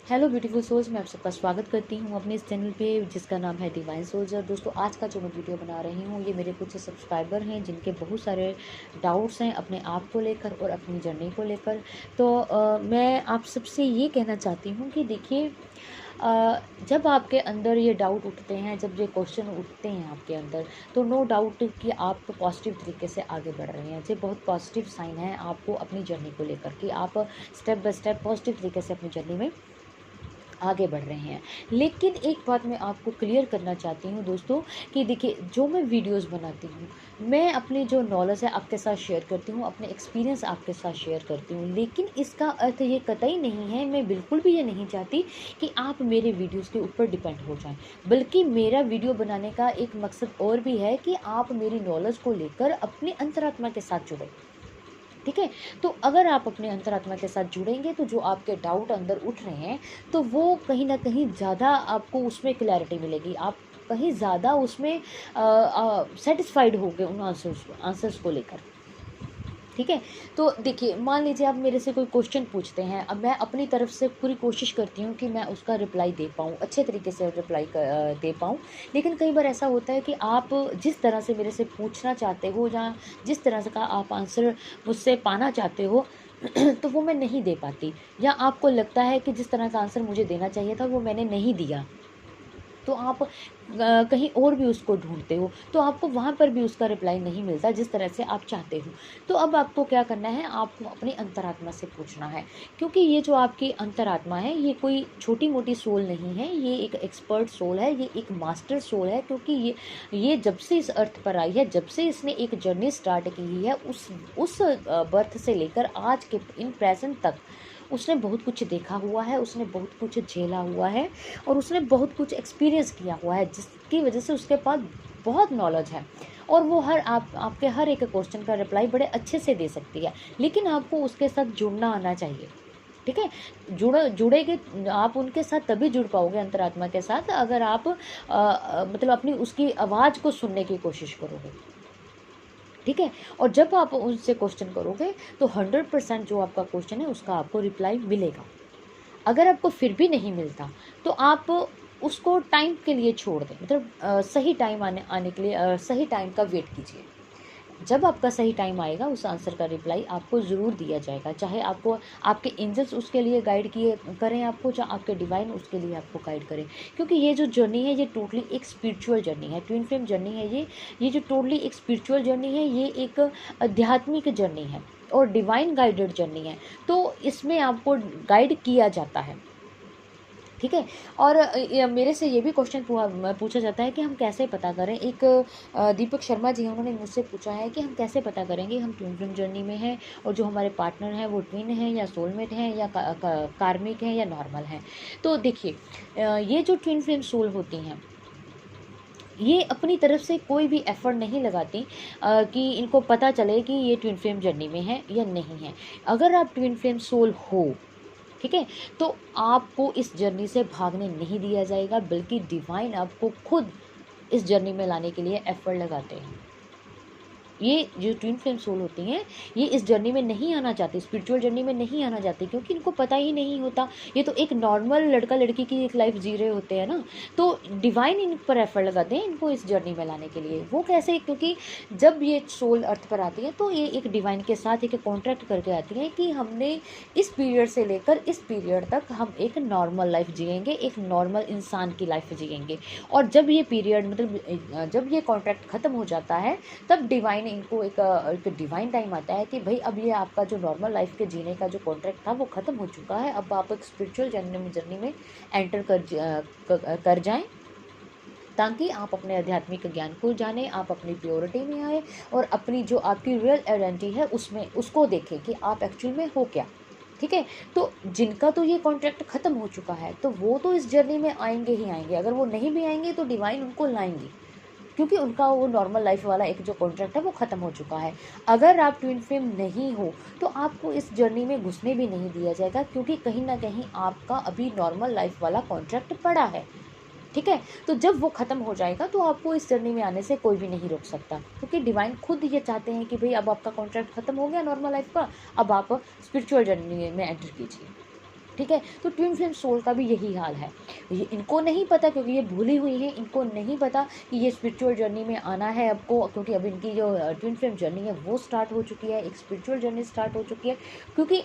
Hello beautiful souls, मैं आप सबका स्वागत करती हूँ अपने इस चैनल पे जिसका नाम है डिवाइन सोल्जर। दोस्तों, आज का जो मैं वीडियो बना रही हूँ ये मेरे कुछ सब्सक्राइबर हैं जिनके बहुत सारे डाउट्स हैं अपने आप को लेकर और अपनी जर्नी को लेकर। तो मैं आप सबसे ये कहना चाहती हूँ कि देखिए, जब आपके अंदर ये डाउट उठते हैं, जब ये क्वेश्चन उठते हैं आपके अंदर, तो नो डाउट कि आप पॉजिटिव तरीके से आगे बढ़ रहे हैं। ये बहुत पॉजिटिव साइन है आपको अपनी जर्नी को लेकर कि आप स्टेप बाय स्टेप पॉजिटिव तरीके से अपनी जर्नी में आगे बढ़ रहे हैं। लेकिन एक बात मैं आपको क्लियर करना चाहती हूँ दोस्तों कि देखिए, जो मैं वीडियोस बनाती हूँ, मैं अपनी जो नॉलेज है आपके साथ शेयर करती हूँ, अपने एक्सपीरियंस आपके साथ शेयर करती हूँ। लेकिन इसका अर्थ ये कतई नहीं है, मैं बिल्कुल भी ये नहीं चाहती कि आप मेरे वीडियोस के ऊपर डिपेंड हो जाएं। बल्कि मेरा वीडियो बनाने का एक मकसद और भी है कि आप मेरी नॉलेज को लेकर अपनी अंतरात्मा के साथ जुड़ें। ठीक है। तो अगर आप अपने अंतरात्मा के साथ जुड़ेंगे तो जो आपके डाउट अंदर उठ रहे हैं, तो वो कहीं ना कहीं ज़्यादा आपको उसमें क्लैरिटी मिलेगी। आप कहीं ज़्यादा उसमें सेटिस्फाइड होगे उन आंसर्स को लेकर। ठीक है। तो देखिए, मान लीजिए आप मेरे से कोई क्वेश्चन पूछते हैं, अब मैं अपनी तरफ से पूरी कोशिश करती हूँ कि मैं उसका रिप्लाई दे पाऊँ, अच्छे तरीके से रिप्लाई दे पाऊँ। लेकिन कई बार ऐसा होता है कि आप जिस तरह से मेरे से पूछना चाहते हो या जिस तरह से का आप आंसर मुझसे पाना चाहते हो तो वो मैं नहीं दे पाती, या आपको लगता है कि जिस तरह का आंसर मुझे देना चाहिए था वो मैंने नहीं दिया, तो आप कहीं और भी उसको ढूंढते हो, तो आपको वहाँ पर भी उसका रिप्लाई नहीं मिलता जिस तरह से आप चाहते हो। तो अब आपको क्या करना है, आपको अपनी अंतरात्मा से पूछना है। क्योंकि ये जो आपकी अंतरात्मा है, ये कोई छोटी मोटी सोल नहीं है, ये एक एक्सपर्ट सोल है, ये एक मास्टर सोल है। क्योंकि ये जब से इस अर्थ पर आई है, जब से इसने एक जर्नी स्टार्ट की है, उस बर्थ से लेकर आज के इन प्रेजेंट तक उसने बहुत कुछ देखा हुआ है, उसने बहुत कुछ झेला हुआ है और उसने बहुत कुछ एक्सपीरियंस किया हुआ है, जिसकी वजह से उसके पास बहुत नॉलेज है। और वो आपके हर एक क्वेश्चन का रिप्लाई बड़े अच्छे से दे सकती है। लेकिन आपको उसके साथ जुड़ना आना चाहिए। ठीक है। जुड़ेगे आप उनके साथ, तभी जुड़ पाओगे अंतरात्मा के साथ, अगर आप मतलब अपनी उसकी आवाज़ को सुनने की कोशिश करोगे। ठीक है। और जब आप उनसे क्वेश्चन करोगे तो 100% जो आपका क्वेश्चन है उसका आपको रिप्लाई मिलेगा। अगर आपको फिर भी नहीं मिलता तो आप उसको टाइम के लिए छोड़ दें, मतलब सही टाइम आने के लिए सही टाइम का वेट कीजिए। जब आपका सही टाइम आएगा उस आंसर का रिप्लाई आपको ज़रूर दिया जाएगा। चाहे आपको आपके एंजल्स उसके लिए गाइड किए करें आपको, चाहे आपके डिवाइन उसके लिए आपको गाइड करें। क्योंकि ये जो जर्नी है ये टोटली एक स्पिरिचुअल जर्नी है, ट्विन फ्लेम जर्नी है। ये जो टोटली एक स्पिरिचुअल जर्नी है, ये एक आध्यात्मिक जर्नी है और डिवाइन गाइडेड जर्नी है। तो इसमें आपको गाइड किया जाता है। ठीक है। और मेरे से ये भी क्वेश्चन पूछा जाता है कि हम कैसे पता करें। एक दीपक शर्मा जी हैं, उन्होंने मुझसे पूछा है कि हम कैसे पता करेंगे हम ट्विन फ्लेम जर्नी में हैं और जो हमारे पार्टनर हैं वो ट्विन हैं या सोलमेट हैं या कार्मिक हैं या नॉर्मल हैं। तो देखिए, ये जो ट्विन फ्लेम सोल होती हैं, ये अपनी तरफ से कोई भी एफर्ट नहीं लगाती कि इनको पता चले कि ये ट्विन फ्लेम जर्नी में है या नहीं है। अगर आप ट्विन फ्लेम सोल हो, ठीक है, तो आपको इस जर्नी से भागने नहीं दिया जाएगा, बल्कि डिवाइन आपको खुद इस जर्नी में लाने के लिए एफर्ट लगाते हैं। ये जो ट्विन फ्लेम सोल होती हैं, ये इस जर्नी में नहीं आना चाहती, स्पिरिचुअल जर्नी में नहीं आना चाहती, क्योंकि इनको पता ही नहीं होता। ये तो एक नॉर्मल लड़का लड़की की एक लाइफ जी रहे होते हैं ना। तो डिवाइन इन पर एफर्ट लगाते हैं इनको इस जर्नी में लाने के लिए। वो कैसे? क्योंकि जब ये सोल अर्थ पर आती है तो ये एक डिवाइन के साथ एक कॉन्ट्रैक्ट करके आती है कि हमने इस पीरियड से लेकर इस पीरियड तक हम एक नॉर्मल लाइफ जिएंगे, एक नॉर्मल इंसान की लाइफ जिएंगे। और जब ये पीरियड मतलब जब ये कॉन्ट्रैक्ट ख़त्म हो जाता है, तब डिवाइन इनको एक डिवाइन टाइम आता है कि भाई अब ये आपका जो नॉर्मल लाइफ के जीने का जो कॉन्ट्रैक्ट था वो ख़त्म हो चुका है। अब आप एक स्पिरिचुअल जर्नी में एंटर कर जाएं, ताकि आप अपने आध्यात्मिक ज्ञान को जानें, आप अपनी प्योरिटी में आए और अपनी जो आपकी रियल आइडेंटिटी है उसमें उसको देखें कि आप एक्चुअल में हो क्या। ठीक है। तो जिनका तो ये कॉन्ट्रैक्ट ख़त्म हो चुका है तो वो तो इस जर्नी में आएंगे ही आएंगे। अगर वो नहीं भी आएंगे तो डिवाइन उनको लाएंगे, क्योंकि उनका वो नॉर्मल लाइफ वाला एक जो कॉन्ट्रैक्ट है वो ख़त्म हो चुका है। अगर आप ट्विन फ्लेम नहीं हो तो आपको इस जर्नी में घुसने भी नहीं दिया जाएगा, क्योंकि कहीं ना कहीं आपका अभी नॉर्मल लाइफ वाला कॉन्ट्रैक्ट पड़ा है। ठीक है। तो जब वो ख़त्म हो जाएगा तो आपको इस जर्नी में आने से कोई भी नहीं रोक सकता, क्योंकि डिवाइन खुद ये चाहते हैं कि भाई अब आपका कॉन्ट्रैक्ट ख़त्म हो गया नॉर्मल लाइफ का, अब आप स्पिरिचुअल जर्नी में एंटर कीजिए। ठीक है। तो ट्विन फ्लेम सोल का भी यही हाल है, ये इनको नहीं पता, क्योंकि ये भूली हुई हैं, इनको नहीं पता कि ये स्पिरिचुअल जर्नी में आना है आपको, क्योंकि अब इनकी जो ट्विन फ्लेम जर्नी है वो स्टार्ट हो चुकी है, एक स्पिरिचुअल जर्नी स्टार्ट हो चुकी है। क्योंकि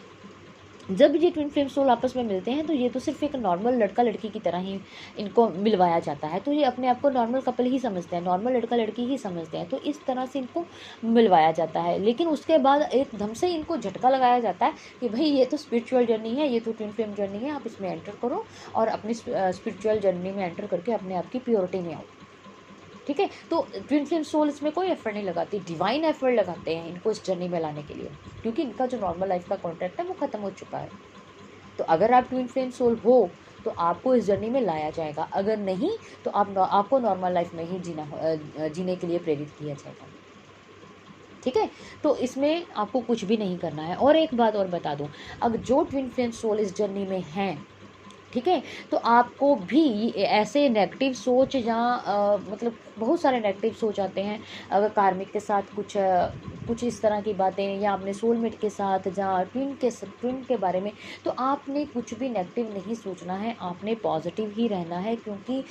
जब ये ट्विन फ्लेम सोल आपस में मिलते हैं तो ये तो सिर्फ एक नॉर्मल लड़का लड़की की तरह ही इनको मिलवाया जाता है, तो ये अपने आप को नॉर्मल कपल ही समझते हैं, नॉर्मल लड़का लड़की ही समझते हैं, तो इस तरह से इनको मिलवाया जाता है। लेकिन उसके बाद एकदम से इनको झटका लगाया जाता है कि भाई ये तो स्पिरिचुअल जर्नी है, ये तो ट्विन फ्लेम जर्नी है, आप इसमें एंटर करो और अपनी स्पिरिचुअल जर्नी में एंटर करके अपने आप की प्योरिटी में आओ। ठीक है। तो ट्विन फ्लेम सोल इसमें कोई एफर्ट नहीं लगाती, डिवाइन एफर्ट लगाते हैं इनको इस जर्नी में लाने के लिए, क्योंकि इनका जो नॉर्मल लाइफ का कॉन्ट्रैक्ट है वो ख़त्म हो चुका है। तो अगर आप ट्विन फ्लेम सोल हो तो आपको इस जर्नी में लाया जाएगा, अगर नहीं तो आपको नॉर्मल लाइफ में ही जीने के लिए प्रेरित किया जाएगा। ठीक है। तो इसमें आपको कुछ भी नहीं करना है। और एक बात और बता दूं, अगर जो ट्विन फ्लेम सोल इस जर्नी में हैं, ठीक है, तो आपको भी ऐसे नेगेटिव सोच या मतलब बहुत सारे नेगेटिव सोच आते हैं। अगर कार्मिक के साथ कुछ इस तरह की बातें, या अपने सोलमेट के साथ, या ट्विन के बारे में, तो आपने कुछ भी नेगेटिव नहीं सोचना है, आपने पॉजिटिव ही रहना है। क्योंकि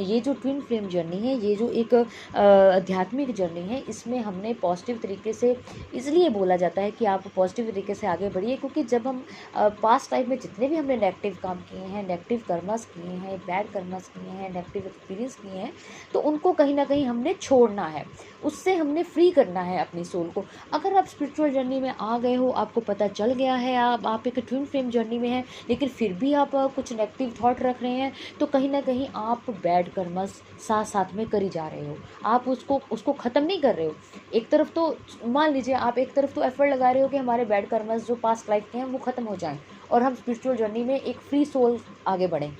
ये जो ट्विन फ्लेम जर्नी है, ये जो एक आध्यात्मिक जर्नी है, इसमें हमने पॉजिटिव तरीके से, इसलिए बोला जाता है कि आप पॉजिटिव तरीके से आगे बढ़िए, क्योंकि जब हम पास्ट लाइफ में जितने भी हमने नेगेटिव काम किए हैं, नेगेटिव कर्मस किए हैं, बैड कर्मस किए हैं, नेगेटिव एक्सपीरियंस किए हैं, तो उनको कहीं ना कहीं हमने छोड़ना है, उससे हमने फ्री करना है अपनी सोल को। अगर आप स्पिरिचुअल जर्नी में आ गए हो, आपको पता चल गया है आप एक ट्विन फ्लेम जर्नी में हैं, लेकिन फिर भी आप कुछ नेगेटिव थॉट रख रहे हैं, तो कहीं ना कहीं आप बैड कर्मस साथ साथ में करी जा रहे हो, आप उसको ख़त्म नहीं कर रहे हो। एक तरफ तो मान लीजिए आप एक तरफ तो एफर्ट लगा रहे हो कि हमारे बैड कर्मस जो पास्ट लाइफ के हैं वो ख़त्म हो जाएं और हम स्पिरिचुअल जर्नी में एक फ्री सोल आगे बढ़ें,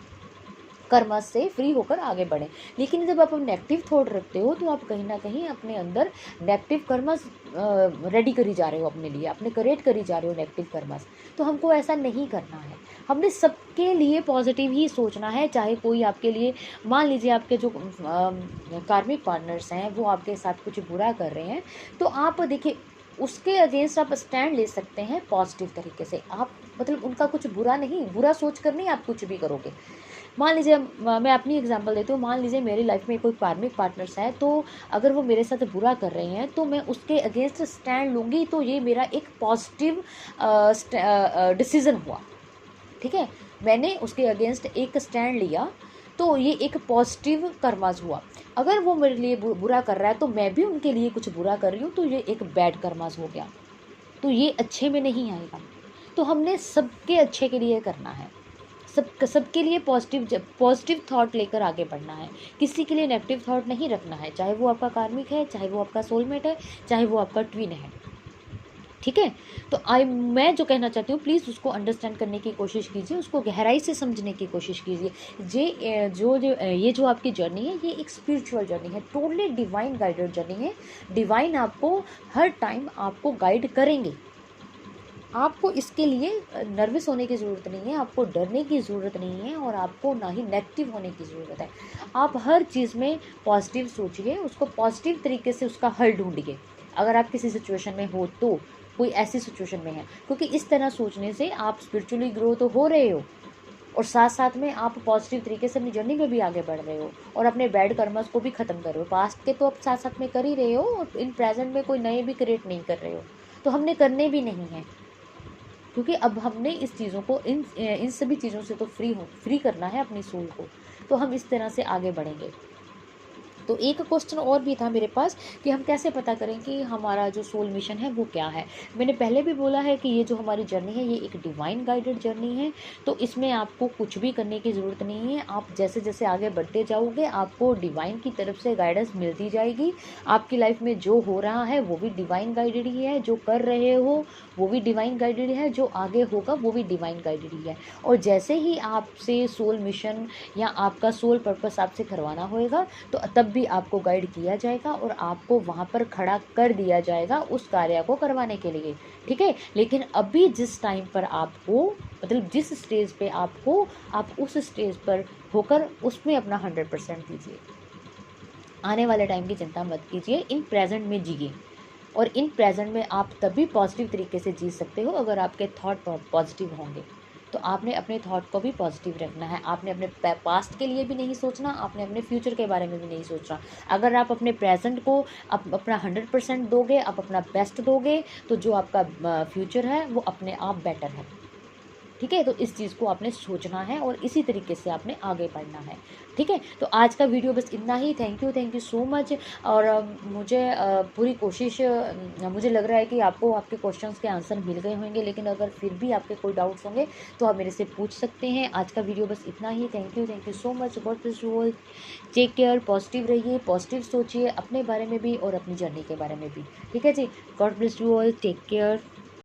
कर्मस से फ्री होकर आगे बढ़ें। लेकिन जब आप नेगेटिव थॉट रखते हो तो आप कहीं ना कहीं अपने अंदर नेगेटिव कर्मस रेडी करी जा रहे हो, अपने लिए अपने क्रिएट करी जा रहे हो नेगेटिव कर्मस। तो हमको ऐसा नहीं करना है, हमने सबके लिए पॉजिटिव ही सोचना है। चाहे कोई आपके लिए, मान लीजिए आपके जो कार्मिक पार्टनर्स हैं वो आपके साथ कुछ बुरा कर रहे हैं, तो आप देखिए उसके अगेंस्ट आप स्टैंड ले सकते हैं पॉजिटिव तरीके से। आप मतलब उनका कुछ बुरा सोच कर नहीं आप कुछ भी करोगे। मान लीजिए मैं अपनी एग्जांपल देती हूँ, मान लीजिए मेरी लाइफ में कोई कार्मिक पार्टनर्स है, तो अगर वो मेरे साथ बुरा कर रहे हैं तो मैं उसके अगेंस्ट स्टैंड लूँगी, तो ये मेरा एक पॉजिटिव डिसीज़न हुआ। ठीक है, मैंने उसके अगेंस्ट एक स्टैंड लिया, तो ये एक पॉजिटिव कर्माज हुआ। अगर वो मेरे लिए बुरा कर रहा है तो मैं भी उनके लिए कुछ बुरा कर रही हूँ, तो ये एक बैड कर्माज हो गया, तो ये अच्छे में नहीं आएगा। तो हमने सबके अच्छे के लिए करना है, सबके लिए पॉजिटिव थॉट लेकर आगे बढ़ना है, किसी के लिए नेगेटिव थॉट नहीं रखना है, चाहे वो आपका कार्मिक है, चाहे वो आपका सोलमेट है, चाहे वो आपका ट्विन है। ठीक है। तो मैं जो कहना चाहती हूँ, प्लीज़ उसको अंडरस्टैंड करने की कोशिश कीजिए, उसको गहराई से समझने की कोशिश कीजिए। ये जो आपकी जर्नी है, ये एक स्पिरिचुअल जर्नी है, टोटली डिवाइन गाइडेड जर्नी है। डिवाइन आपको हर टाइम आपको गाइड करेंगे। आपको इसके लिए नर्वस होने की ज़रूरत नहीं है, आपको डरने की ज़रूरत नहीं है, और आपको ना ही नेगेटिव होने की ज़रूरत है। आप हर चीज़ में पॉजिटिव सोचिए, उसको पॉजिटिव तरीके से उसका हल ढूंढिए। अगर आप किसी सिचुएशन में हो, तो कोई ऐसी सिचुएशन में है, क्योंकि इस तरह सोचने से आप स्पिरिचुअली ग्रो तो हो रहे हो, और साथ साथ में आप पॉजिटिव तरीके से अपनी जर्नी में भी आगे बढ़ रहे हो, और अपने बैड कर्मस को भी ख़त्म कर रहे हो। पास्ट के तो आप साथ साथ में कर ही रहे हो, और इन प्रेजेंट में कोई नए भी क्रिएट नहीं कर रहे हो, तो हमने करने भी नहीं है, क्योंकि अब हमने इस चीज़ों को इन सभी चीज़ों से तो फ्री करना है अपनी सोल को। तो हम इस तरह से आगे बढ़ेंगे। तो एक क्वेश्चन और भी था मेरे पास कि हम कैसे पता करें कि हमारा जो सोल मिशन है वो क्या है। मैंने पहले भी बोला है कि ये जो हमारी जर्नी है, ये एक डिवाइन गाइडेड जर्नी है, तो इसमें आपको कुछ भी करने की ज़रूरत नहीं है। आप जैसे जैसे आगे बढ़ते जाओगे, आपको डिवाइन की तरफ से गाइडेंस मिलती जाएगी। आपकी लाइफ में जो हो रहा है वो भी डिवाइन गाइडेड ही है, जो कर रहे हो वो भी डिवाइन गाइडेड है, जो आगे होगा वो भी डिवाइन गाइडेड ही है। और जैसे ही आपसे सोल मिशन या आपका सोल पर्पस आपसे करवाना होएगा, तो तब भी आपको गाइड किया जाएगा और आपको वहाँ पर खड़ा कर दिया जाएगा उस कार्य को करवाने के लिए। ठीक है। लेकिन अभी जिस टाइम पर आप हो, मतलब जिस स्टेज पे आप हो, आप उस स्टेज पर होकर उसमें अपना 100% दीजिए। आने वाले टाइम की चिंता मत कीजिए, इन प्रेजेंट में जिए। और इन प्रेजेंट में आप तभी पॉजिटिव तरीके से जी सकते हो अगर आपके थॉट पॉजिटिव होंगे। तो आपने अपने थॉट को भी पॉजिटिव रखना है। आपने अपने पास्ट के लिए भी नहीं सोचना, आपने अपने फ्यूचर के बारे में भी नहीं सोचना। अगर आप अपने प्रेजेंट को अपना 100% दोगे, आप अपना बेस्ट दोगे, तो जो आपका फ्यूचर है वो अपने आप बेटर है। ठीक है, तो इस चीज़ को आपने सोचना है और इसी तरीके से आपने आगे बढ़ना है। ठीक है, तो आज का वीडियो बस इतना ही। Thank you so much. और मुझे पूरी कोशिश, मुझे लग रहा है कि आपको आपके क्वेश्चंस के आंसर मिल गए होंगे, लेकिन अगर फिर भी आपके कोई डाउट्स होंगे तो आप मेरे से पूछ सकते हैं। आज का वीडियो बस इतना ही। Thank you so much. God bless you all. Take care. Positive रहिए, पॉजिटिव सोचिए अपने बारे में भी और अपनी जर्नी के बारे में भी। ठीक है जी। God bless you all. Take care.